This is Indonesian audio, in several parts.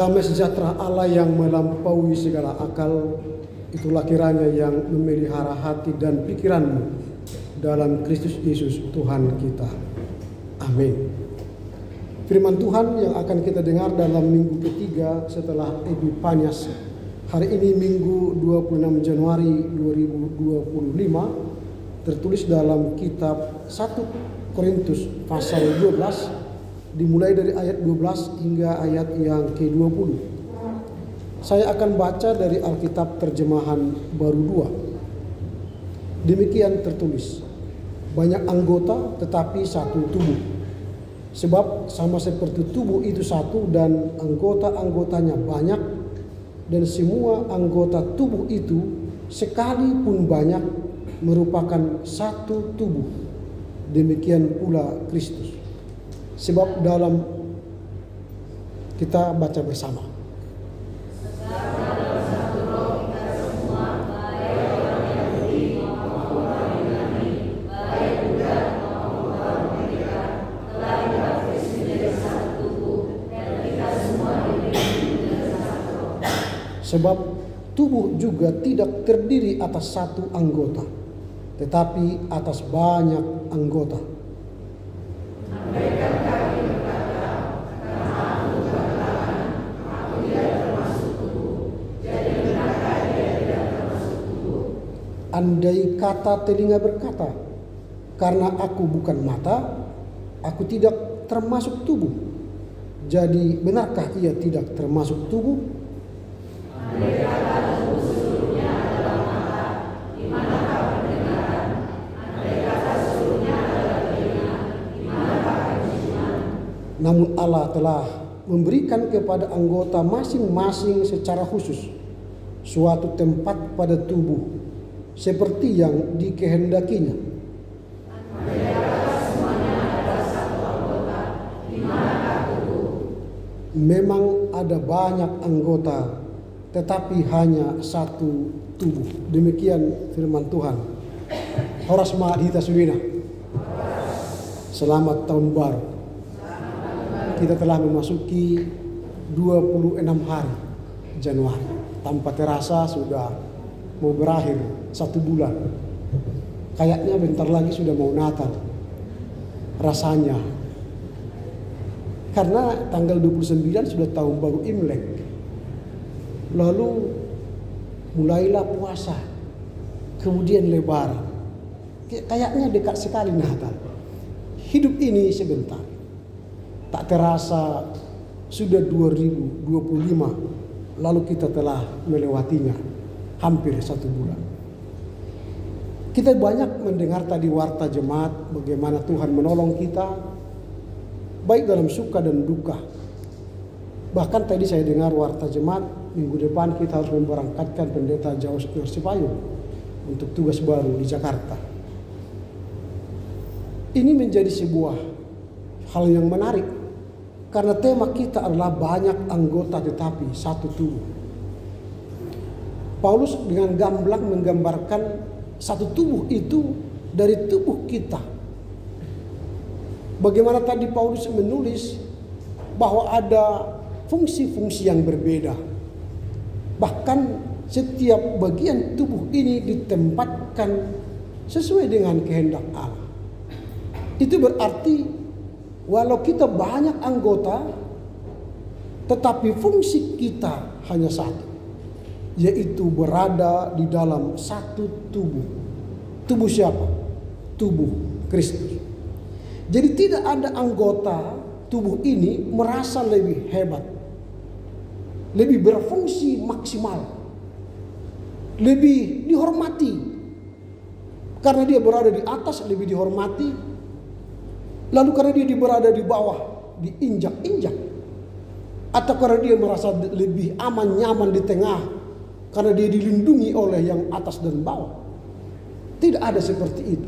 Damai sejahtera Allah yang melampaui segala akal, itulah kiranya yang memelihara hati dan pikiranmu dalam Kristus Yesus Tuhan kita. Amin. Firman Tuhan yang akan kita dengar dalam minggu ketiga setelah Epifanias. Hari ini Minggu 26 Januari 2025, tertulis dalam kitab 1 Korintus pasal 12, dimulai dari ayat 12 hingga ayat yang ke-20. Saya akan baca dari Alkitab terjemahan baru 2. Demikian tertulis, banyak anggota tetapi satu tubuh. Sebab sama seperti tubuh itu satu dan anggota-anggotanya banyak, dan semua anggota tubuh itu sekalipun banyak merupakan satu tubuh. Demikian pula Kristus. Sebab dalam, kita baca bersama. Sebab tubuh juga tidak terdiri atas satu anggota, tetapi atas banyak anggota. Andai kata telinga berkata, karena aku bukan mata, aku tidak termasuk tubuh. Jadi benarkah ia tidak termasuk tubuh? Andai kata tubuh seluruhnya adalah mata, di manakah pendengaran? Andai kata seluruhnya adalah telinga, di manakah penciuman? Namun Allah telah memberikan kepada anggota masing-masing secara khusus suatu tempat pada tubuh, seperti yang dikehendakinya. Memang ada banyak anggota, tetapi hanya satu tubuh. Demikian firman Tuhan. Horas Mahadhita Suwina. Selamat tahun baru. Kita telah memasuki 26 hari Januari. Tanpa terasa sudah mau berakhir 1 bulan. Kayaknya bentar lagi sudah mau Natal. Rasanya. Karena tanggal 29 sudah tahun baru Imlek. Lalu mulailah puasa. Kemudian Lebaran. Kayaknya dekat sekali Natal. Hidup ini sebentar. Tak terasa sudah 2025. Lalu kita telah melewatinya. Hampir 1 bulan. Kita banyak mendengar tadi warta jemaat bagaimana Tuhan menolong kita baik dalam suka dan duka. Bahkan tadi saya dengar warta jemaat minggu depan kita harus memberangkatkan pendeta Jaus Yorsipayung untuk tugas baru di Jakarta. Ini menjadi sebuah hal yang menarik karena tema kita adalah banyak anggota tetapi satu tubuh. Paulus dengan gamblang menggambarkan satu tubuh itu dari tubuh kita. Bagaimana tadi Paulus menulis bahwa ada fungsi-fungsi yang berbeda. Bahkan setiap bagian tubuh ini ditempatkan sesuai dengan kehendak Allah. Itu berarti walau kita banyak anggota, tetapi fungsi kita hanya satu. Yaitu berada di dalam satu tubuh. Tubuh siapa? Tubuh Kristus. Jadi tidak ada anggota tubuh ini merasa lebih hebat, lebih berfungsi maksimal, lebih dihormati. Karena dia berada di atas lebih dihormati. Lalu karena dia berada di bawah diinjak-injak. Atau karena dia merasa lebih aman nyaman di tengah. Karena dia dilindungi oleh yang atas dan bawah. Tidak ada seperti itu.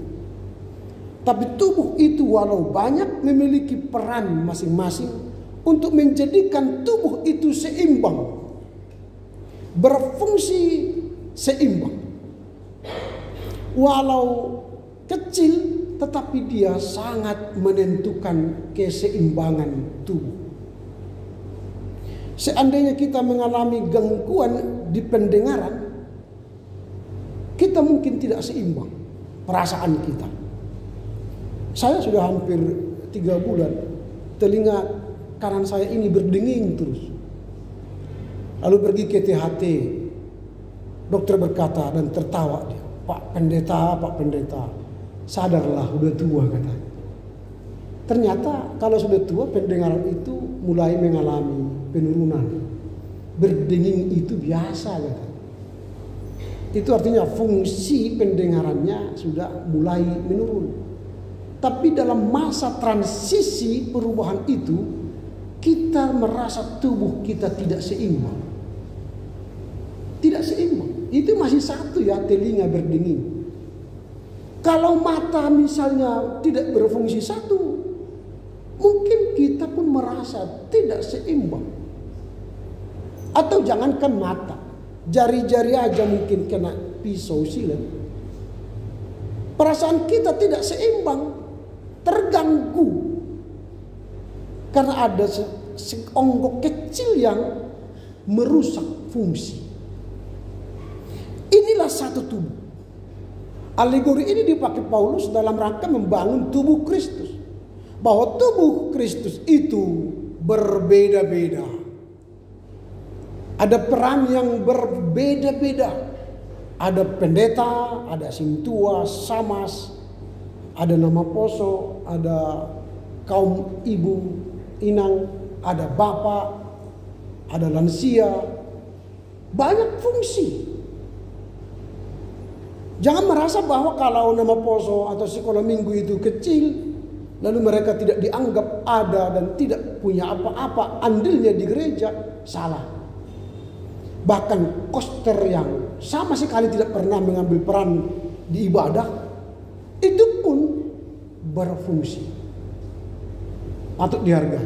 Tapi tubuh itu walau banyak memiliki peran masing-masing untuk menjadikan tubuh itu seimbang. Berfungsi seimbang. Walau kecil tetapi dia sangat menentukan keseimbangan tubuh. seandainya kita mengalami gangguan di pendengaran, kita mungkin tidak seimbang perasaan kita. Saya sudah hampir 3 bulan telinga kanan saya ini berdenging terus. Lalu pergi ke THT, dokter berkata dan tertawa dia, Pak Pendeta, sadarlah udah tua katanya. Ternyata kalau sudah tua pendengaran itu mulai mengalami penurunan. Berdenging itu biasa katanya. Itu artinya fungsi pendengarannya sudah mulai menurun. Tapi dalam masa transisi perubahan itu, kita merasa tubuh kita tidak seimbang. Tidak seimbang. Itu masih satu ya, telinga berdenging. Kalau mata misalnya tidak berfungsi satu, mungkin kita pun merasa tidak seimbang. Atau jangankan mata, jari-jari aja mungkin kena pisau silet. Perasaan kita tidak seimbang, terganggu. Karena ada seonggok kecil yang merusak fungsi. Inilah satu tubuh. Alegori ini dipakai Paulus dalam rangka membangun tubuh Kristus. Bahwa tubuh Kristus itu berbeda-beda. Ada peran yang berbeda-beda. Ada pendeta, ada sintua, samas, ada nama poso, ada kaum ibu, inang, ada bapak, ada lansia. Banyak fungsi. Jangan merasa bahwa kalau nama poso atau sekolah minggu itu kecil, lalu mereka tidak dianggap ada dan tidak punya apa-apa andilnya di gereja. Salah. Bahkan koster yang sama sekali tidak pernah mengambil peran di ibadah, itu pun berfungsi. Patut dihargai.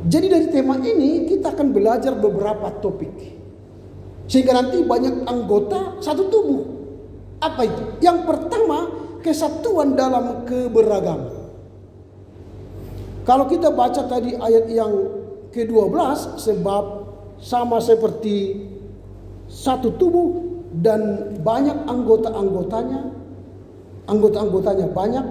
Jadi dari tema ini kita akan belajar beberapa topik. Sehingga nanti banyak anggota satu tubuh. Apa itu? Yang pertama, kesatuan dalam keberagaman. Kalau kita baca tadi ayat yang ke-12, sebab sama seperti satu tubuh dan banyak anggota-anggotanya banyak,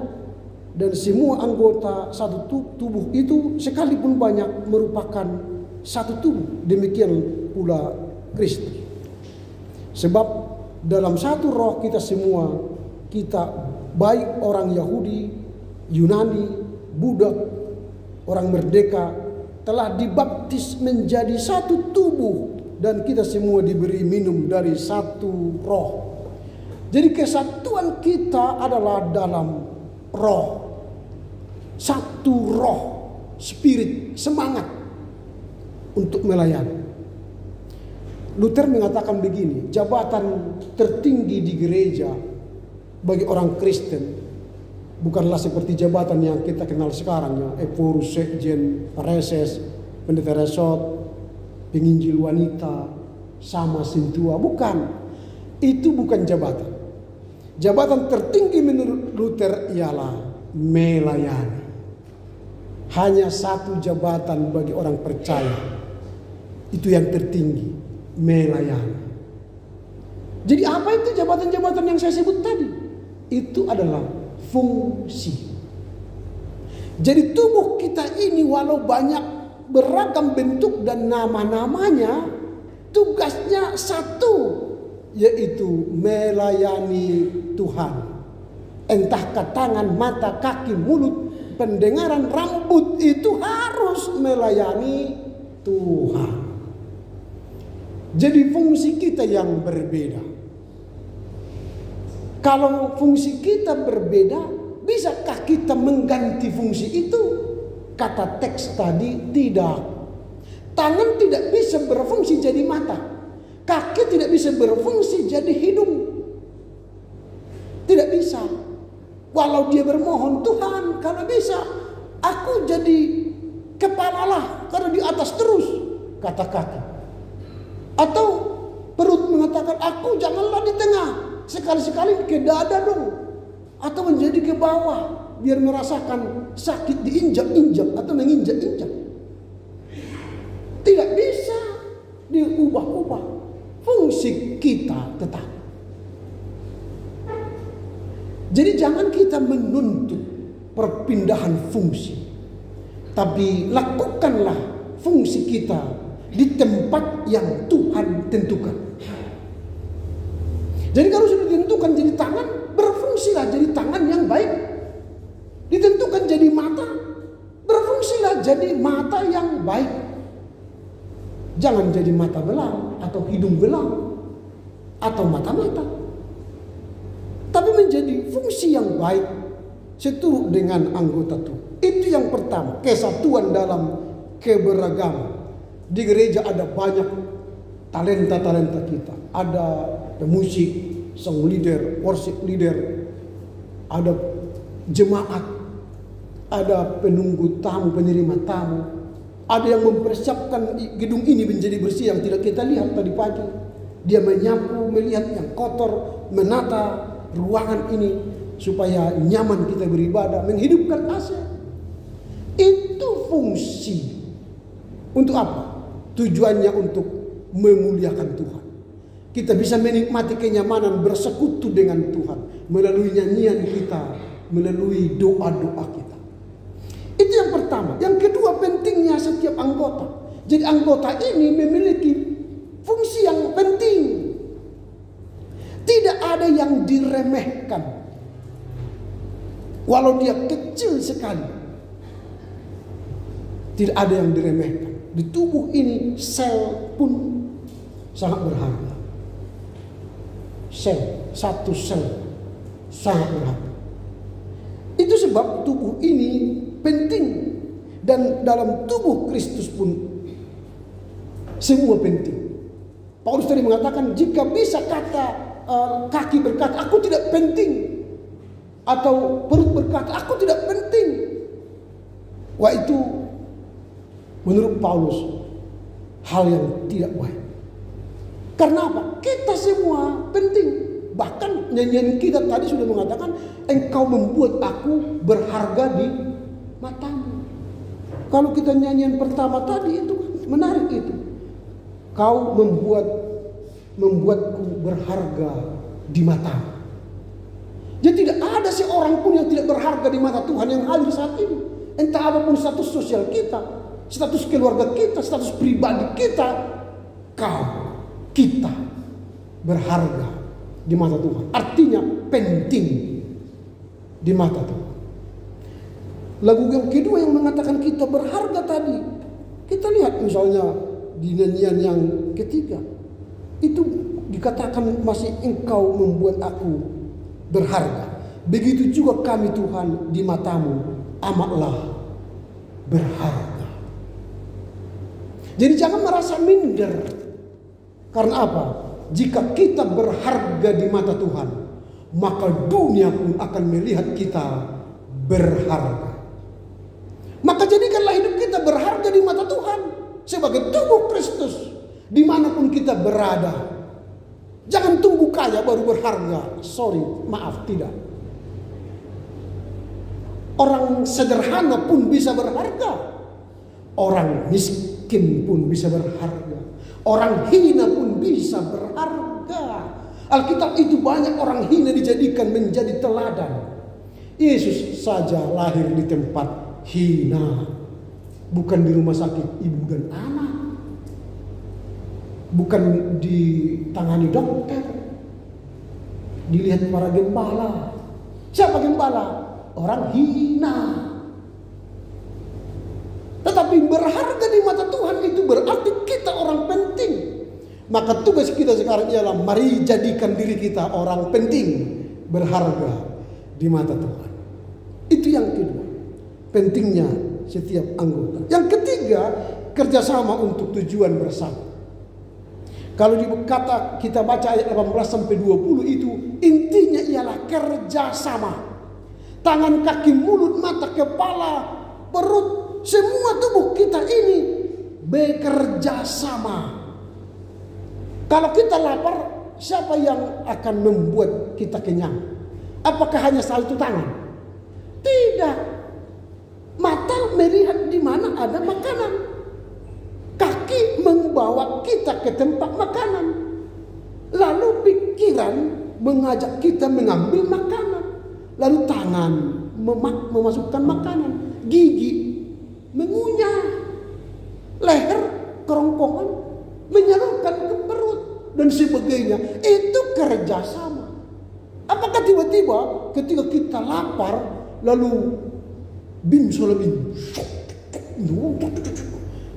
dan semua anggota satu tubuh itu sekalipun banyak merupakan satu tubuh. Demikian pula Kristus. Sebab dalam satu roh kita semua, kita baik orang Yahudi, Yunani, budak, orang merdeka, telah dibaptis menjadi satu tubuh, dan kita semua diberi minum dari satu roh. Jadi kesatuan kita adalah dalam roh. Satu roh, spirit, semangat untuk melayani. Luther mengatakan begini, jabatan tertinggi di gereja bagi orang Kristen bukanlah seperti jabatan yang kita kenal sekarang ya, eporus, sekjen, pareses, pendeta resort, penginjil wanita, sama sintua. Bukan. Itu bukan jabatan. Jabatan tertinggi menurut Luther ialah melayani. Hanya satu jabatan bagi orang percaya. Itu yang tertinggi. Melayani. Jadi apa itu jabatan-jabatan yang saya sebut tadi? Itu adalah fungsi. Jadi tubuh kita ini walau banyak beragam bentuk dan nama-namanya, tugasnya satu, yaitu melayani Tuhan. Entahkah tangan, mata, kaki, mulut, pendengaran, rambut itu harus melayani Tuhan. Jadi fungsi kita yang berbeda. Kalau fungsi kita berbeda, bisakah kita mengganti fungsi itu? Kata teks tadi tidak. Tangan tidak bisa berfungsi jadi mata. Kaki tidak bisa berfungsi jadi hidung. Tidak bisa. Walau dia bermohon, Tuhan kalau bisa aku jadi kepala lah, karena di atas terus, kata kaki. Atau perut mengatakan, aku janganlah di tengah, sekali-sekali ke dada dong. Atau menjadi ke bawah, biar merasakan sakit diinjak-injak atau menginjak-injak. Tidak bisa diubah-ubah. Fungsi kita tetap. Jadi jangan kita menuntut perpindahan fungsi, tapi lakukanlah fungsi kita di tempat yang Tuhan tentukan. Jadi kalau sudah ditentukan jadi tangan, berfungsilah jadi tangan yang baik. Ditentukan jadi mata, berfungsilah jadi mata yang baik. Jangan jadi mata belang atau hidung belang atau mata-mata, tapi menjadi fungsi yang baik seturut dengan anggota tubuh. Itu yang pertama, kesatuan dalam keberagaman. Di gereja ada banyak talenta-talenta kita. Ada musik, song leader, worship leader, ada jemaat, ada penunggu tamu, penerima tamu, ada yang mempersiapkan gedung ini menjadi bersih yang tidak kita lihat tadi pagi. Dia menyapu, melihat yang kotor, menata ruangan ini supaya nyaman kita beribadah, menghidupkan AC. Itu fungsi. Untuk apa? Tujuannya untuk memuliakan Tuhan. Kita bisa menikmati kenyamanan bersekutu dengan Tuhan melalui nyanyian kita, melalui doa-doa kita. Itu yang pertama. Yang kedua, pentingnya setiap anggota. Jadi anggota ini memiliki fungsi yang penting. Tidak ada yang diremehkan. Walau dia kecil sekali, tidak ada yang diremehkan. Di tubuh ini sel pun sangat berharga. Satu sel sangat berharga. Itu sebab tubuh ini penting. Dan dalam tubuh Kristus pun semua penting. Paulus tadi mengatakan, jika bisa kaki berkata, aku tidak penting. Atau perut berkata, aku tidak penting. Wah, itu menurut Paulus hal yang tidak baik. Karena apa? Kita semua penting. Bahkan nyanyian kita tadi sudah mengatakan, engkau membuat aku berharga di matamu. Kalau kita nyanyian pertama tadi itu menarik itu. Kau membuatku berharga di matamu. Jadi tidak ada seorang pun yang tidak berharga di mata Tuhan yang hadir saat ini. Entah apapun status sosial kita, status keluarga kita, status pribadi kita, kita berharga di mata Tuhan. Artinya penting di mata Tuhan. Lagu yang kedua yang mengatakan kita berharga tadi, kita lihat misalnya di nyanyian yang ketiga, itu dikatakan masih engkau membuat aku berharga. Begitu juga kami Tuhan di matamu amatlah berharga. Jadi jangan merasa minder. Karena apa? Jika kita berharga di mata Tuhan, maka dunia pun akan melihat kita berharga. Maka jadikanlah hidup kita berharga di mata Tuhan sebagai tubuh Kristus dimanapun kita berada. Jangan tunggu kaya baru berharga. Sorry, maaf, tidak. Orang sederhana pun bisa berharga. Orang miskin pun bisa berharga. Orang hina pun bisa berharga. Alkitab itu banyak orang hina dijadikan menjadi teladan. Yesus saja lahir di tempat hina. Bukan di rumah sakit ibu dan anak. Bukan ditangani dokter. Dilihat para gembala. Siapa gembala? Orang hina. Tetapi berharga di mata Tuhan itu berarti kita orang penting. Maka tugas kita sekarang ialah mari jadikan diri kita orang penting, berharga di mata Tuhan. Itu yang kedua, pentingnya setiap anggota. Yang ketiga, kerjasama untuk tujuan bersama. Kalau kita baca ayat 18 sampai 20 itu intinya ialah kerjasama. Tangan, kaki, mulut, mata, kepala, perut, semua tubuh kita ini bekerja sama. Kalau kita lapar, siapa yang akan membuat kita kenyang? Apakah hanya satu tangan? Tidak. Mata melihat di mana ada makanan. Kaki membawa kita ke tempat makanan. Lalu pikiran mengajak kita mengambil makanan. Lalu tangan memasukkan makanan. Gigi mengunyah. Leher kerongkongan menyalurkan ke perut. Dan sebagainya. Itu kerjasama. Apakah tiba-tiba ketika kita lapar lalu bim solabim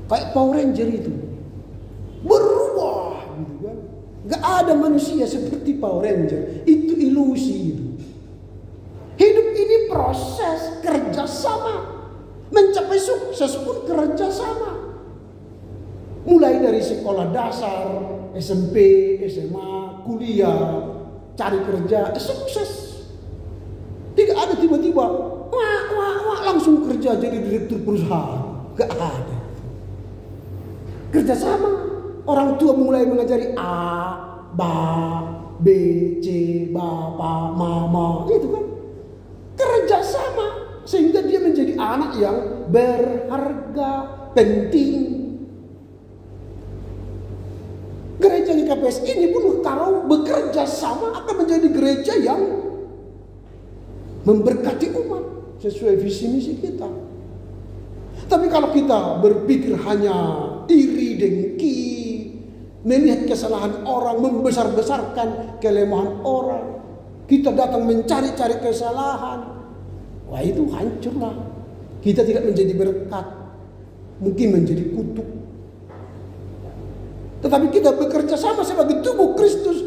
kayak Power Ranger itu berubah gitu kan? Gak ada manusia seperti Power Ranger. Itu ilusi itu. Hidup ini proses kerjasama. Mencapai sukses pun kerjasama. Mulai dari sekolah dasar, SMP, SMA, kuliah, cari kerja, sukses. Tidak ada tiba-tiba langsung kerja jadi direktur perusahaan. Gak ada. Kerjasama. Orang tua mulai mengajari A, Ba, B, C, Bapak, Mama. Itu kan. Kerjasama. Sehingga dia menjadi anak yang berharga, penting. Gereja GKPS ini pun kalau bekerja sama akan menjadi gereja yang memberkati umat sesuai visi misi kita. Tapi kalau kita berpikir hanya iri dengki, melihat kesalahan orang, membesar-besarkan kelemahan orang, kita datang mencari-cari kesalahan, wah itu hancurlah. Kita tidak menjadi berkat, mungkin menjadi kutuk. Tetapi kita bekerja sama sebagai tubuh Kristus.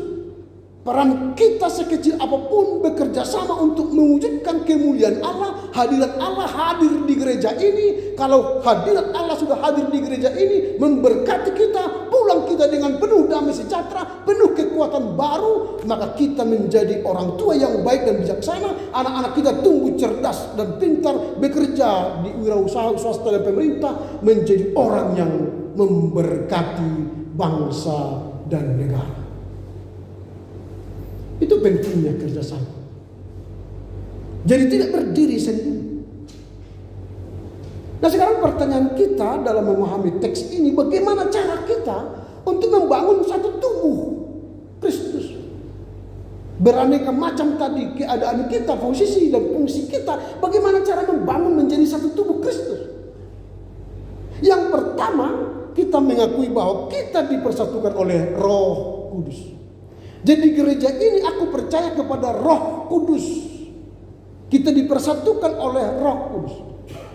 Peran kita sekecil apapun bekerja sama untuk mewujudkan kemuliaan Allah. Hadirat Allah hadir di gereja ini. Kalau hadirat Allah sudah hadir di gereja ini, memberkati kita, pulang kita dengan penuh damai sejahtera, penuh kekuatan baru, maka kita menjadi orang tua yang baik dan bijaksana. Anak-anak kita tumbuh cerdas dan pintar, bekerja di wirausaha swasta dan pemerintah, menjadi orang yang memberkati bangsa dan negara. Itu pentingnya kerjasama. Jadi tidak berdiri sendiri. Nah sekarang pertanyaan kita dalam memahami teks ini, bagaimana cara kita untuk membangun satu tubuh Kristus? Beraneka macam tadi keadaan kita, posisi dan fungsi kita. Bagaimana cara membangun menjadi satu tubuh Kristus? Yang pertama, kita mengakui bahwa kita dipersatukan oleh Roh Kudus. Jadi gereja ini aku percaya kepada Roh Kudus. Kita dipersatukan oleh Roh Kudus.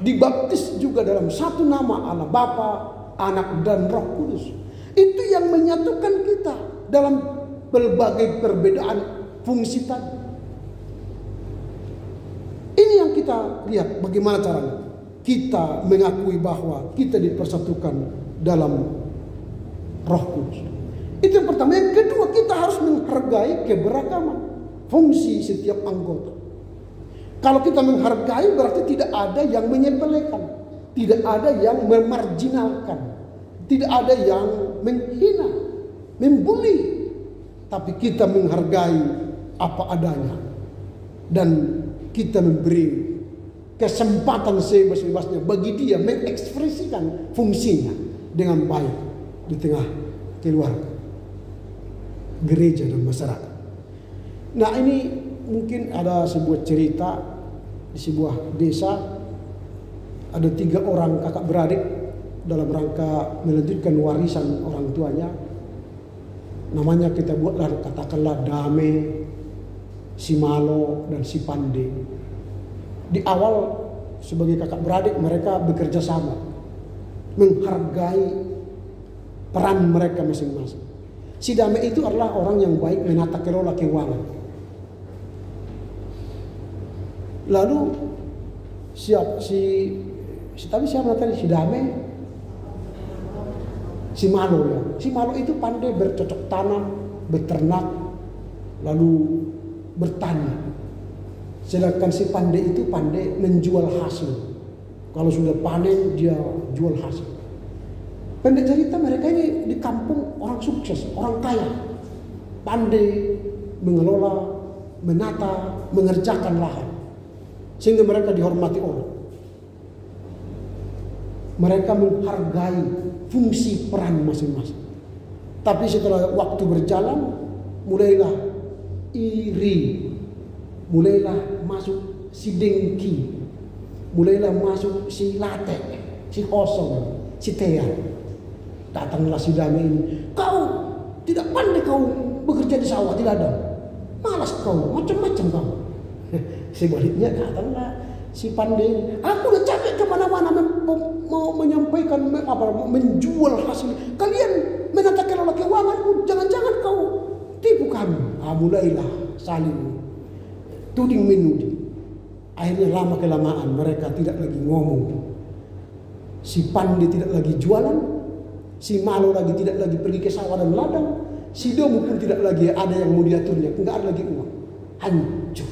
Dibaptis juga dalam satu nama, Allah Bapa, Anak dan Roh Kudus. Itu yang menyatukan kita dalam berbagai perbedaan fungsi tadi. Ini yang kita lihat bagaimana caranya. Kita mengakui bahwa kita dipersatukan dalam Roh Kudus. Itu yang pertama. Yang kedua, kita harus menghargai keberagaman fungsi setiap anggota. Kalau kita menghargai berarti tidak ada yang menyepelekan, tidak ada yang memarjinalkan, tidak ada yang menghina, membuli. Tapi kita menghargai apa adanya dan kita memberi kesempatan sebebas-bebasnya bagi dia mengekspresikan fungsinya dengan baik di tengah keluarga, gereja dan masyarakat. Nah ini mungkin ada sebuah cerita di sebuah desa. Ada 3 orang kakak beradik dalam rangka melanjutkan warisan orang tuanya. Namanya kita buatlah, katakanlah Dame, si Malo dan si Pande. Di awal sebagai kakak beradik mereka bekerja sama, menghargai peran mereka masing-masing. Si Dame itu adalah orang yang baik menata kelola keuangan. Lalu siapa tadi? Si Dame, si Malo ya. Si Malo itu pandai bercocok tanam, beternak, lalu bertani. Sedangkan si Pande itu pandai menjual hasil. Kalau sudah panen dia jual hasil. Pendek cerita, mereka ini di kampung orang sukses, orang kaya, pandai mengelola, menata, mengerjakan lahan, sehingga mereka dihormati orang. Mereka menghargai fungsi peran masing-masing. Tapi setelah waktu berjalan, mulailah iri, mulailah masuk si dengki, mulailah masuk si late, si kosong, si tean. Datanglah si Damai ini, kau tidak pandai kau bekerja di sawah, tidak ada. Malas kau, macam-macam kau. Sebaliknya datanglah si Pandai ini, aku udah capek kemana-mana mau menyampaikan, menjual hasil. Kalian menata kelola keuangan, jangan-jangan kau tipu kami. Mulailah saling tuding menuding. Akhirnya lama kelamaan mereka tidak lagi ngomong. Si Pandai tidak lagi jualan, si Malo lagi tidak lagi pergi ke sawah dan ladang, si Domu pun tidak lagi ada yang mau diaturnya, enggak ada lagi uang. Hancur.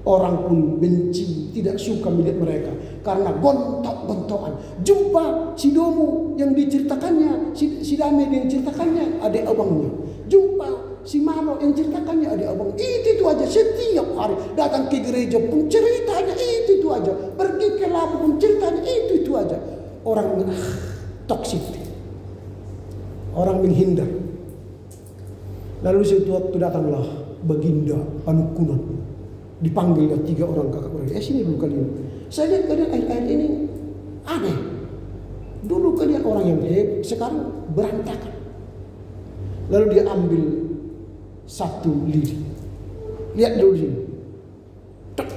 Orang pun benci, tidak suka melihat mereka karena gontok-gontokan. Jumpa si Domu yang diceritakannya, si Damai yang ceritakannya adik abangnya. Jumpa si Malo yang ceritakannya adik abang. Itu aja setiap hari datang ke gereja pun ceritanya itu aja. Pergi ke labu pun ceritanya itu aja. Orang toksik. Orang menghindar. Lalu suatu waktu datanglah Baginda Panukunan. Dipanggillah 3 orang kakak beradik. Sini dulu kalian. Saya lihat kalian akhir-akhir ini aneh. Dulu kalian orang yang hebat, sekarang berantakan. Lalu dia ambil 1 lidi. Lihat dulu sini. Tek.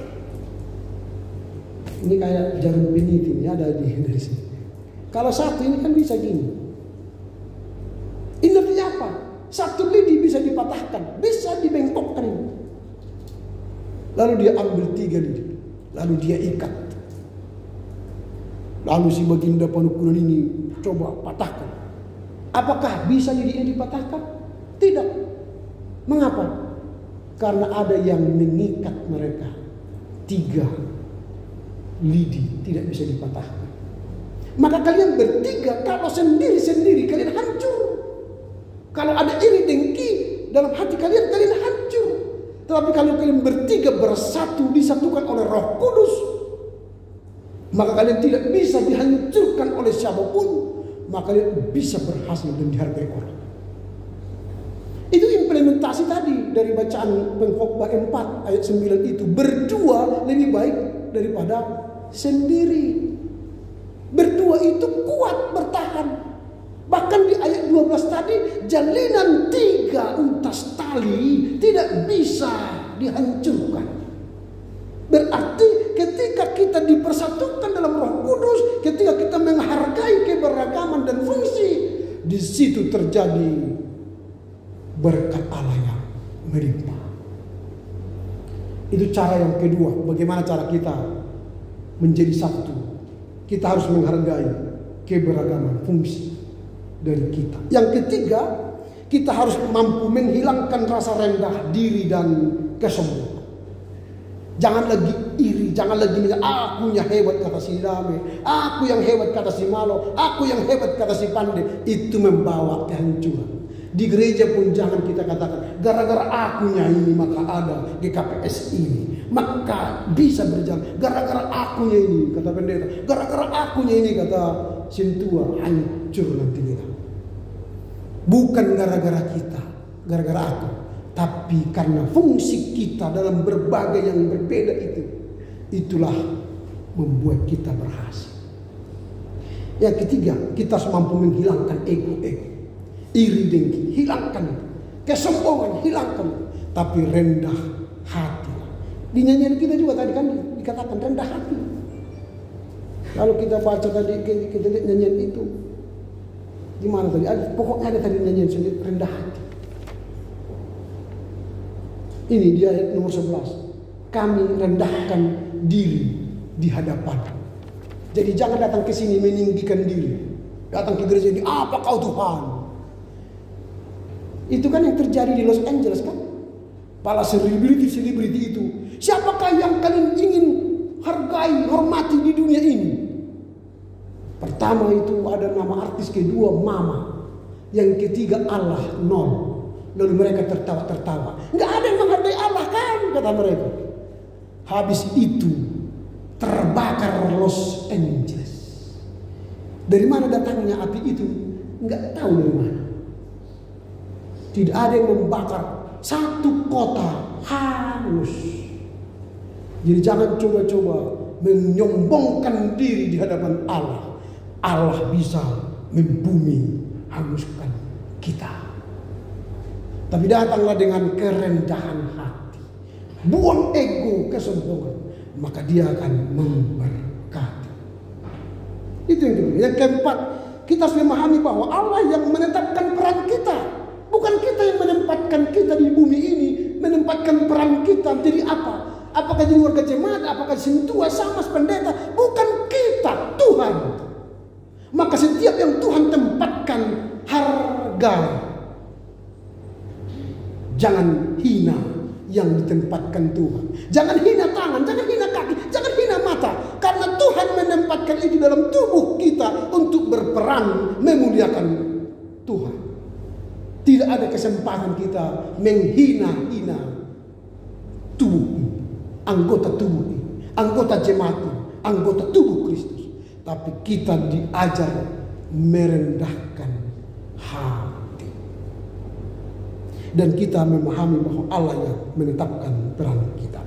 Ini kayak jarum peniti, ini ada dari sini. Kalau 1 ini kan bisa gini. Ini artinya apa? 1 lidi bisa dipatahkan, bisa dibengkokkan ini. Lalu dia ambil 3 lidi, lalu dia ikat. Lalu si Baginda Panukunan ini coba patahkan. Apakah bisa lidi ini dipatahkan? Tidak. Mengapa? Karena ada yang mengikat mereka. 3 lidi tidak bisa dipatahkan. Maka kalian bertiga kalau sendiri-sendiri kalian hancur. Kalau ada iri dengki dalam hati kalian, kalian hancur. Tetapi kalau kalian bertiga bersatu, disatukan oleh Roh Kudus, maka kalian tidak bisa dihancurkan oleh siapapun. Maka kalian bisa berhasil dan dihargai orang. Itu implementasi tadi dari bacaan Pengkhotbah 4 ayat 9 itu. Berdua lebih baik daripada sendiri. Berdua itu kuat bertahan. Bahkan di ayat 12 tadi, jalinan 3 untas tali tidak bisa dihancurkan. Berarti ketika kita dipersatukan dalam Roh Kudus, ketika kita menghargai keberagaman dan fungsi, di situ terjadi berkat Allah yang melimpah. Itu cara yang kedua. Bagaimana cara kita menjadi satu? Kita harus menghargai keberagaman fungsi dari kita. Yang ketiga, kita harus mampu menghilangkan rasa rendah diri dan kesombongan. Jangan lagi iri, jangan lagi bilang aku yang hebat kata si Damai, aku yang hebat kata si Malo, aku yang hebat kata si Pandai. Itu membawa kehancuran. Di gereja pun jangan kita katakan gara-gara akunya ini maka ada GKPS ini, maka bisa berjalan. Gara-gara akunya ini kata pendeta, gara-gara akunya ini kata Sintua, hancur nanti kita. Bukan gara-gara kita, gara-gara aku, tapi karena fungsi kita dalam berbagai yang berbeda itu, itulah membuat kita berhasil. Yang ketiga, kita harus mampu menghilangkan ego-ego, iri dengki, hilangkan, kesombongan, hilangkan, tapi rendah hati. Di nyanyian kita juga tadi kan dikatakan rendah hati. Kalau kita baca tadi, kita lihat nyanyian itu, di mana tadi? Pokoknya ada tadi nyanyian sendiri rendah hati. Ini di ayat nomor 11. Kami rendahkan diri di hadapan. Jadi jangan datang ke sini meninggikan diri. Datang ke gereja ini, apa kau Tuhan? Itu kan yang terjadi di Los Angeles kan? Para selebriti itu. Siapakah yang kalian ingin hargai, hormati di dunia ini? Pertama itu ada nama artis, kedua Mama, yang ketiga Allah, nol. Lalu mereka tertawa-tertawa. Nggak ada yang menghargai Allah kan, kata mereka. Habis itu terbakar Los Angeles. Dari mana datangnya api itu? Nggak tahu dari mana. Tidak ada yang membakar, satu kota hangus. Jadi jangan coba-coba menyombongkan diri di hadapan Allah. Allah bisa membumi, hanguskan kita. Tapi datanglah dengan kerendahan hati. Buang ego, kesombongan. Maka dia akan memberkati. Itu yang kedua. Yang keempat, kita harus memahami bahwa Allah yang menetapkan peran kita. Bukan kita yang menempatkan kita di bumi ini. Menempatkan peran kita menjadi apa? Apakah jadi warga jemaat? Apakah sintua sama pendeta? Bukan kita, Tuhan. Maka setiap yang Tuhan tempatkan harga. Jangan hina yang ditempatkan Tuhan. Jangan hina tangan, jangan hina kaki, jangan hina mata. Karena Tuhan menempatkan itu dalam tubuh kita untuk berperan memuliakan Tuhan. Tidak ada kesempatan kita menghina-hina tubuh ini, anggota tubuh ini, anggota jemaat ini, anggota tubuh Kristus. Tapi kita diajar merendahkan hati. Dan kita memahami bahwa Allah yang menetapkan peran kita.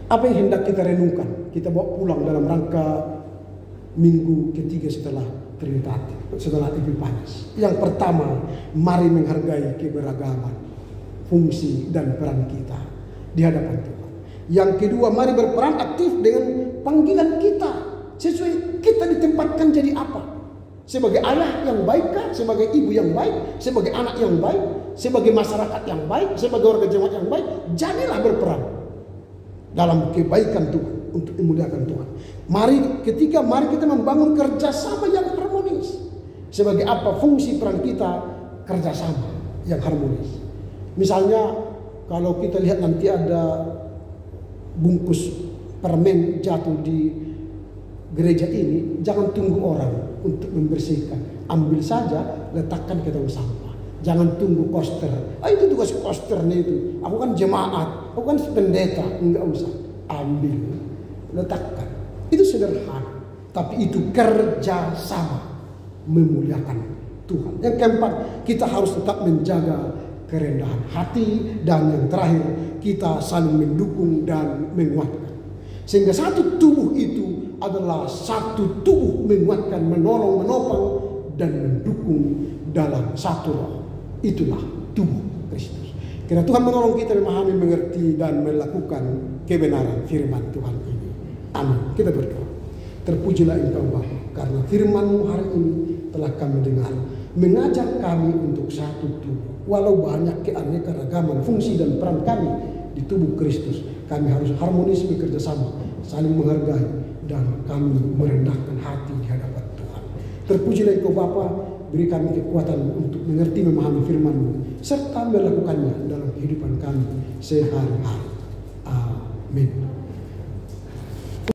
Apa yang hendak kita renungkan? Kita bawa pulang dalam rangka minggu ketiga setelah Trinitatis, setelah Epiphanius. Yang pertama, mari menghargai keberagaman fungsi dan peran kita di hadapan Tuhan. Yang kedua, mari berperan aktif dengan panggilan kita. Sesuai kita ditempatkan jadi apa? Sebagai ayah yang baik kah? Sebagai ibu yang baik? Sebagai anak yang baik? Sebagai masyarakat yang baik? Sebagai warga jemaat yang baik? Jadilah berperan dalam kebaikan Tuhan untuk memuliakan Tuhan. Mari kita membangun kerjasama yang harmonis. Sebagai apa fungsi peran kita? Kerjasama yang harmonis. Misalnya kalau kita lihat nanti ada bungkus permen jatuh di gereja ini, jangan tunggu orang untuk membersihkan. Ambil saja, letakkan ke dalam sampah. Jangan tunggu koster. Itu tugas kosternya itu. Aku kan jemaat, aku kan pendeta. Enggak usah. Ambil, letakkan. Itu sederhana. Tapi itu kerjasama memuliakan Tuhan. Yang keempat, kita harus tetap menjaga kerendahan hati. Dan yang terakhir, kita saling mendukung dan menguatkan. Sehingga satu tubuh itu adalah satu tubuh menguatkan, menolong, menopang, dan mendukung dalam satu roh. Itulah tubuh Kristus. Karena Tuhan menolong kita memahami, mengerti, dan melakukan kebenaran firman Tuhan ini. Amin. Kita berdoa. Terpujilah Engkau Bapa, karena firman-Mu hari ini telah kami dengar, mengajar kami untuk satu tubuh. Walau banyak keanekaragaman fungsi dan peran kami di tubuh Kristus, kami harus harmonis bekerja sama, saling menghargai, dan kami merendahkan hati di hadapan Tuhan. Terpujilah Engkau Bapa, beri kami kekuatan untuk mengerti, memahami firman-Mu, serta melakukannya dalam kehidupan kami sehari-hari. Amin.